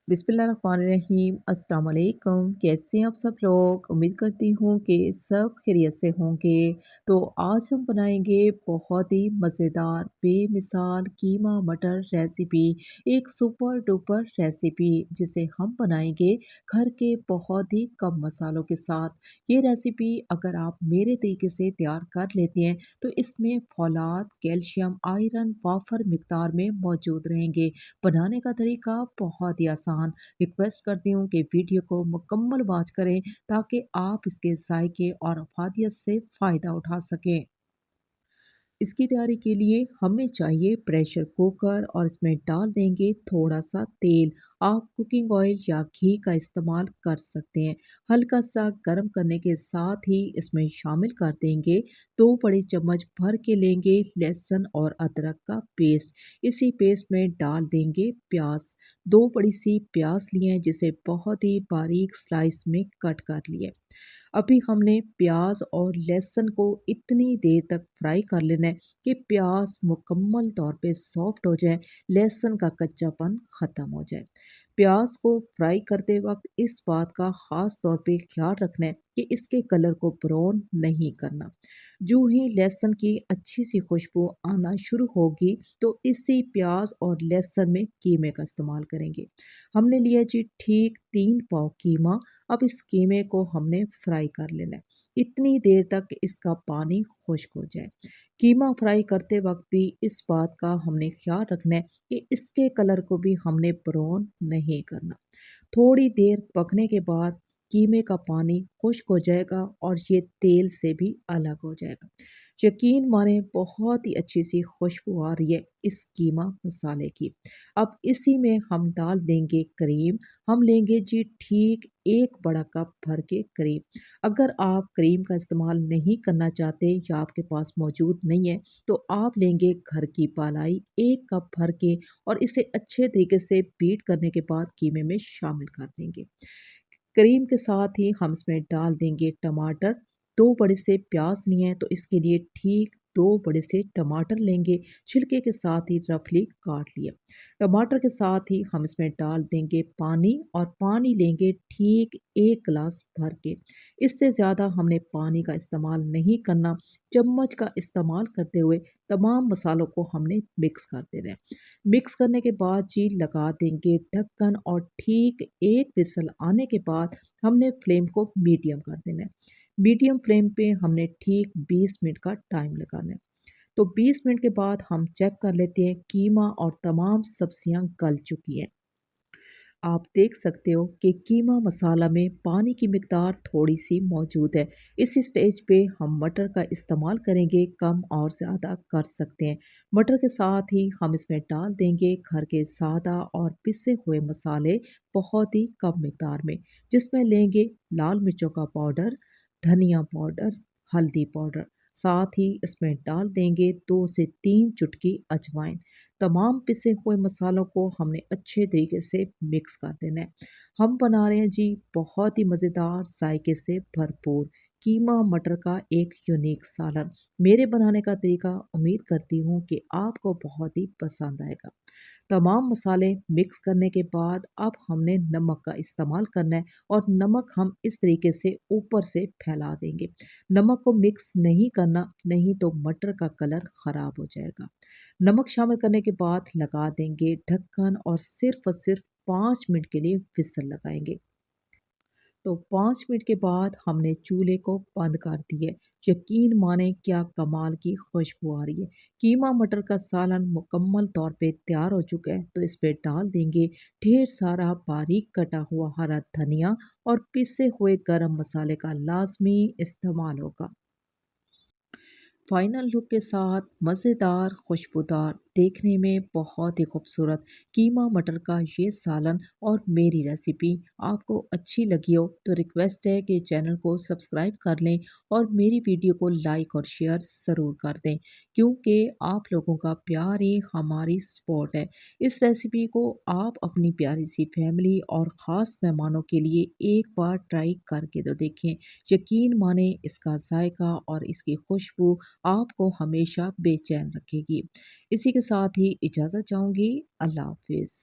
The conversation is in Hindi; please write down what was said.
बिस्मिल्लाहिर्रहमानिर्रहीम अस्सलाम वालेकुम। कैसे हैं आप सब लोग? उम्मीद करती हूँ कि सब खैरियत से होंगे। तो आज हम बनाएंगे बहुत ही मज़ेदार बेमिसाल कीमा मटर रेसिपी। एक सुपर डुपर रेसिपी जिसे हम बनाएंगे घर के बहुत ही कम मसालों के साथ। ये रेसिपी अगर आप मेरे तरीके से तैयार कर लेते हैं तो इसमें फौलाद, कैल्शियम, आयरन वाफर मिकदार में मौजूद रहेंगे। बनाने का तरीका बहुत ही आसान। रिक्वेस्ट करती हूँ कि वीडियो को मुकम्मल वॉच करें ताकि आप इसके जायके और अफादियत से फ़ायदा उठा सकें। इसकी तैयारी के लिए हमें चाहिए प्रेशर कुकर और इसमें डाल देंगे थोड़ा सा तेल। आप कुकिंग ऑयल या घी का इस्तेमाल कर सकते हैं। हल्का सा गर्म करने के साथ ही इसमें शामिल कर देंगे 2 बड़े चम्मच भर के लेंगे लहसुन और अदरक का पेस्ट। इसी पेस्ट में डाल देंगे प्याज। 2 बड़ी सी प्याज लिए हैं जिसे बहुत ही बारीक स्लाइस में कट कर लिए। अभी हमने प्याज और लहसुन को इतनी देर तक फ्राई कर लेना है कि प्याज मुकम्मल तौर पे सॉफ्ट हो जाए, लहसुन का कच्चापन ख़त्म हो जाए। प्याज को फ्राई करते वक्त इस बात का ख़ास तौर पे ख्याल रखना है कि इसके कलर को ब्राउन नहीं करना। जो ही लहसुन की अच्छी सी खुशबू आना शुरू होगी तो इसी प्याज और लहसुन में कीमे का इस्तेमाल करेंगे। हमने लिया जी ठीक 3 पाव कीमा। अब इस कीमे को हमने फ्राई कर लेना है इतनी देर तक इसका पानी खुश्क हो जाए। कीमा फ्राई करते वक्त भी इस बात का हमने ख्याल रखना है कि इसके कलर को भी हमने ब्राउन नहीं करना। थोड़ी देर पकने के बाद कीमे का पानी खुश्क हो जाएगा और ये तेल से भी अलग हो जाएगा। यकीन माने बहुत ही अच्छी सी खुशबू आ रही है इस कीमा मसाले की। अब इसी में हम डाल देंगे क्रीम। हम लेंगे जी ठीक 1 बड़ा कप भर के क्रीम। अगर आप क्रीम का इस्तेमाल नहीं करना चाहते या आपके पास मौजूद नहीं है तो आप लेंगे घर की मलाई 1 कप भर के और इसे अच्छे तरीके से बीट करने के बाद कीमे में शामिल कर देंगे। क्रीम के साथ ही हम इसमें डाल देंगे टमाटर। 2 बड़े से प्याज लिए हैं तो इसके लिए ठीक 2 बड़े से टमाटर लेंगे, छिलके के साथ ही रफली काट लिया। टमाटर के साथ ही हम इसमें डाल देंगे पानी और पानी लेंगे ठीक 1 गिलास भर के। इससे ज़्यादा हमने पानी का इस्तेमाल नहीं करना। चम्मच का इस्तेमाल करते हुए तमाम मसालों को हमने मिक्स कर देना है। मिक्स करने के बाद जी लगा देंगे ढक्कन और ठीक 1 विसल आने के बाद हमने फ्लेम को मीडियम कर देना है। मीडियम फ्लेम पे हमने ठीक 20 मिनट का टाइम लगाना है। तो 20 मिनट के बाद हम चेक कर लेते हैं कीमा और तमाम सब्जियां गल चुकी हैं। आप देख सकते हो कि कीमा मसाला में पानी की मिकदार थोड़ी सी मौजूद है। इस स्टेज पे हम मटर का इस्तेमाल करेंगे, कम और ज़्यादा कर सकते हैं। मटर के साथ ही हम इसमें डाल देंगे घर के सादा और पिसे हुए मसाले बहुत ही कम मिकदार में, जिसमें लेंगे लाल मिर्चों का पाउडर, धनिया पाउडर, हल्दी पाउडर। साथ ही इसमें डाल देंगे 2 से 3 चुटकी अजवाइन। तमाम पिसे हुए मसालों को हमने अच्छे तरीके से मिक्स कर देना है। हम बना रहे हैं जी बहुत ही मज़ेदार जायके से भरपूर कीमा मटर का एक यूनिक सालन। मेरे बनाने का तरीका उम्मीद करती हूँ कि आपको बहुत ही पसंद आएगा। तमाम मसाले मिक्स करने के बाद अब हमने नमक का इस्तेमाल करना है और नमक हम इस तरीके से ऊपर से फैला देंगे। नमक को मिक्स नहीं करना, नहीं तो मटर का कलर ख़राब हो जाएगा। नमक शामिल करने के बाद लगा देंगे ढक्कन और सिर्फ 5 मिनट के लिए विसल लगाएंगे। तो 5 मिनट के बाद हमने चूल्हे को बंद कर दिया। यकीन माने क्या कमाल की खुशबू आ रही है। कीमा मटर का सालन मुकम्मल तौर पे तैयार हो चुका है तो इस पे डाल देंगे ढेर सारा बारीक कटा हुआ हरा धनिया और पिसे हुए गरम मसाले का लाजमी इस्तेमाल होगा। फाइनल लुक के साथ मज़ेदार, खुशबूदार, देखने में बहुत ही खूबसूरत कीमा मटर का ये सालन और मेरी रेसिपी आपको अच्छी लगी हो तो रिक्वेस्ट है कि चैनल को सब्सक्राइब कर लें और मेरी वीडियो को लाइक और शेयर ज़रूर कर दें, क्योंकि आप लोगों का प्यार ही हमारी सपोर्ट है। इस रेसिपी को आप अपनी प्यारी सी फैमिली और ख़ास मेहमानों के लिए एक बार ट्राई करके तो देखें। यकीन माने इसका जायका और इसकी खुशबू आपको हमेशा बेचैन रखेगी। इसी के साथ ही इजाज़त चाहूँगी। अल्लाह हाफ़िज़।